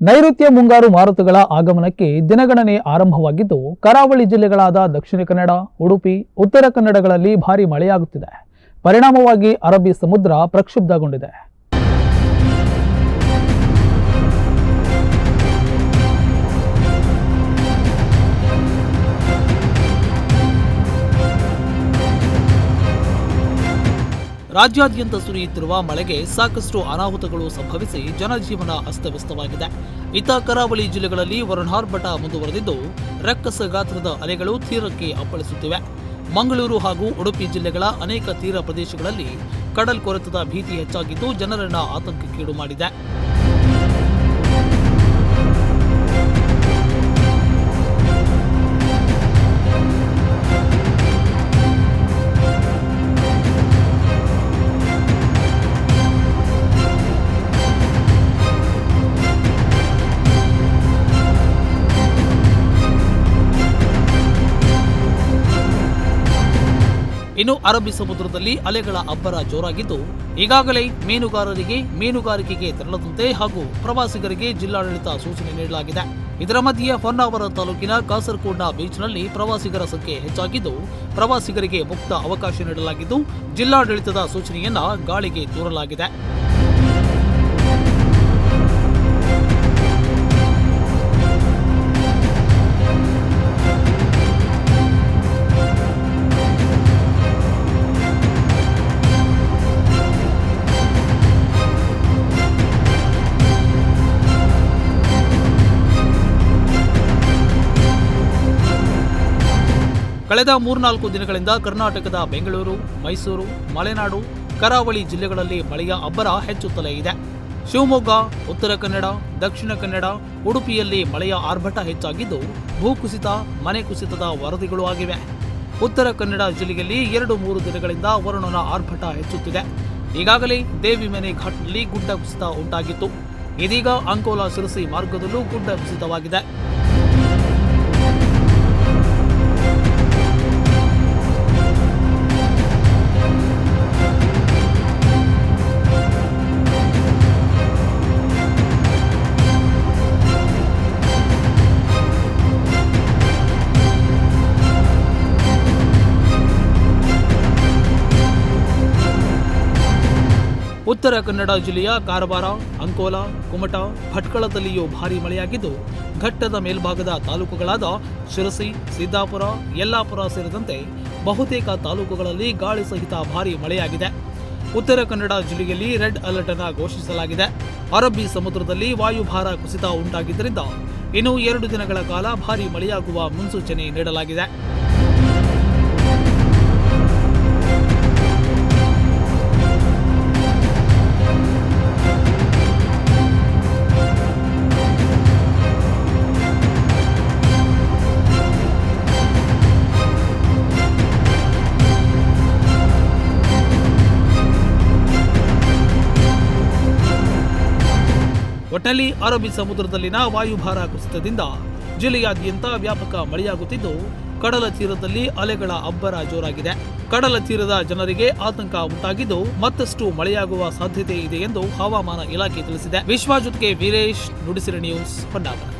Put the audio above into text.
ನೈಋತ್ಯ ಮುಂಗಾರು ಮಾರುತಗಳ ಆಗಮನಕ್ಕೆ ದಿನಗಣನೆ ಆರಂಭವಾಗಿದ್ದು, ಕರಾವಳಿ ಜಿಲ್ಲೆಗಳಾದ ದಕ್ಷಿಣ ಕನ್ನಡ, ಉಡುಪಿ, ಉತ್ತರ ಕನ್ನಡಗಳಲ್ಲಿ ಭಾರೀ ಮಳೆಯಾಗುತ್ತಿದೆ. ಪರಿಣಾಮವಾಗಿ ಅರಬ್ಬಿ ಸಮುದ್ರ ಪ್ರಕ್ಷುಬ್ಧಗೊಂಡಿದೆ. ರಾಜ್ಯಾದ್ಯಂತ ಸುರಿಯುತ್ತಿರುವ ಮಳೆಗೆ ಸಾಕಷ್ಟು ಅನಾಹುತಗಳು ಸಂಭವಿಸಿ ಜನಜೀವನ ಅಸ್ತವ್ಯಸ್ತವಾಗಿದೆ. ಇತ್ತ ಕರಾವಳಿ ಜಿಲ್ಲೆಗಳಲ್ಲಿ ವರುಣಾರ್ಭಟ ಮುಂದುವರೆದಿದ್ದು, ರಕ್ಕಸ ಗಾತ್ರದ ಅಲೆಗಳು ತೀರಕ್ಕೆ ಅಪ್ಪಳಿಸುತ್ತಿವೆ. ಮಂಗಳೂರು ಹಾಗೂ ಉಡುಪಿ ಜಿಲ್ಲೆಗಳ ಅನೇಕ ತೀರ ಪ್ರದೇಶಗಳಲ್ಲಿ ಕಡಲ್ಕೊರೆತದ ಭೀತಿ ಹೆಚ್ಚಾಗಿದ್ದು, ಜನರನ್ನ ಆತಂಕಕ್ಕೀಡು ಮಾಡಿದೆ. ಇನ್ನು ಅರಬ್ಬಿ ಸಮುದ್ರದಲ್ಲಿ ಅಲೆಗಳ ಅಬ್ಬರ ಜೋರಾಗಿದ್ದು, ಈಗಾಗಲೇ ಮೀನುಗಾರರಿಗೆ ಮೀನುಗಾರಿಕೆಗೆ ತೆರಳದಂತೆ ಹಾಗೂ ಪ್ರವಾಸಿಗರಿಗೆ ಜಿಲ್ಲಾಡಳಿತ ಸೂಚನೆ ನೀಡಲಾಗಿದೆ. ಇದರ ಮಧ್ಯೆ ಹೊನ್ನಾವರ ತಾಲೂಕಿನ ಕಾಸರಕೋಡ್ನ ಬೀಚ್ನಲ್ಲಿ ಪ್ರವಾಸಿಗರ ಸಂಖ್ಯೆ ಹೆಚ್ಚಾಗಿದ್ದು, ಪ್ರವಾಸಿಗರಿಗೆ ಮುಕ್ತ ಅವಕಾಶ ನೀಡಲಾಗಿದ್ದು, ಜಿಲ್ಲಾಡಳಿತದ ಸೂಚನೆಯನ್ನ ಗಾಳಿಗೆ ತೂರಲಾಗಿದೆ. ಕಳೆದ 3-4 ದಿನಗಳಿಂದ ಕರ್ನಾಟಕದ ಬೆಂಗಳೂರು, ಮೈಸೂರು, ಮಲೆನಾಡು, ಕರಾವಳಿ ಜಿಲ್ಲೆಗಳಲ್ಲಿ ಮಳೆಯ ಅಬ್ಬರ ಹೆಚ್ಚುತ್ತಲೇ ಇದೆ. ಶಿವಮೊಗ್ಗ, ಉತ್ತರ ಕನ್ನಡ, ದಕ್ಷಿಣ ಕನ್ನಡ, ಉಡುಪಿಯಲ್ಲಿ ಮಳೆಯ ಆರ್ಭಟ ಹೆಚ್ಚಾಗಿದ್ದು, ಭೂಕುಸಿತ, ಮನೆ ಕುಸಿತದ ವರದಿಗಳು ಆಗಿವೆ. ಉತ್ತರ ಕನ್ನಡ ಜಿಲ್ಲೆಯಲ್ಲಿ 2-3 ದಿನಗಳಿಂದ ವರುಣನ ಆರ್ಭಟ ಹೆಚ್ಚುತ್ತಿದೆ. ಈಗಾಗಲೇ ದೇವಿಮನೆ ಘಾಟ್ನಲ್ಲಿ ಗುಡ್ಡ ಕುಸಿತ ಉಂಟಾಗಿತ್ತು. ಇದೀಗ ಅಂಕೋಲಾ ಶಿರಸಿ ಮಾರ್ಗದಲ್ಲೂ ಗುಡ್ಡ ಕುಸಿತವಾಗಿದೆ. ಉತ್ತರ ಕನ್ನಡ ಜಿಲ್ಲೆಯ ಕಾರವಾರ, ಅಂಕೋಲಾ, ಕುಮಟಾ, ಭಟ್ಕಳದಲ್ಲಿಯೂ ಭಾರೀ ಮಳೆಯಾಗಿದ್ದು, ಘಟ್ಟದ ಮೇಲ್ಭಾಗದ ತಾಲೂಕುಗಳಾದ ಶಿರಸಿ, ಸಿದ್ದಾಪುರ, ಯಲ್ಲಾಪುರ ಸೇರಿದಂತೆ ಬಹುತೇಕ ತಾಲೂಕುಗಳಲ್ಲಿ ಗಾಳಿ ಸಹಿತ ಭಾರೀ ಮಳೆಯಾಗಿದೆ. ಉತ್ತರ ಕನ್ನಡ ಜಿಲ್ಲೆಯಲ್ಲಿ ರೆಡ್ ಅಲರ್ಟ್ ಅನ್ನು ಘೋಷಿಸಲಾಗಿದೆ. ಅರಬ್ಬಿ ಸಮುದ್ರದಲ್ಲಿ ವಾಯುಭಾರ ಕುಸಿತ ಉಂಟಾಗಿದ್ದರಿಂದ ಇನ್ನು 2 ದಿನಗಳ ಕಾಲ ಭಾರೀ ಮಳೆಯಾಗುವ ಮುನ್ಸೂಚನೆ ನೀಡಲಾಗಿದೆ. ಒಟ್ಟಲ್ಲಿ ಅರಬ್ಬಿ ಸಮುದ್ರದಲ್ಲಿನ ವಾಯುಭಾರ ಕುಸಿತದಿಂದ ಜಿಲ್ಲೆಯಾದ್ಯಂತ ವ್ಯಾಪಕ ಮಳೆಯಾಗುತ್ತಿದ್ದು, ಕಡಲ ತೀರದಲ್ಲಿ ಅಲೆಗಳ ಅಬ್ಬರ ಜೋರಾಗಿದೆ. ಕಡಲ ತೀರದ ಜನರಿಗೆ ಆತಂಕ ಉಂಟಾಗಿದ್ದು, ಮತ್ತಷ್ಟು ಮಳೆಯಾಗುವ ಸಾಧ್ಯತೆ ಇದೆ ಎಂದು ಹವಾಮಾನ ಇಲಾಖೆ ತಿಳಿಸಿದೆ. ವಿಶ್ವಜೊತೆಗೆ ವೀರೇಶ್, ನುಡಿಸಿರಿ ನ್ಯೂಸ್, ಹೊನ್ನಾವರ.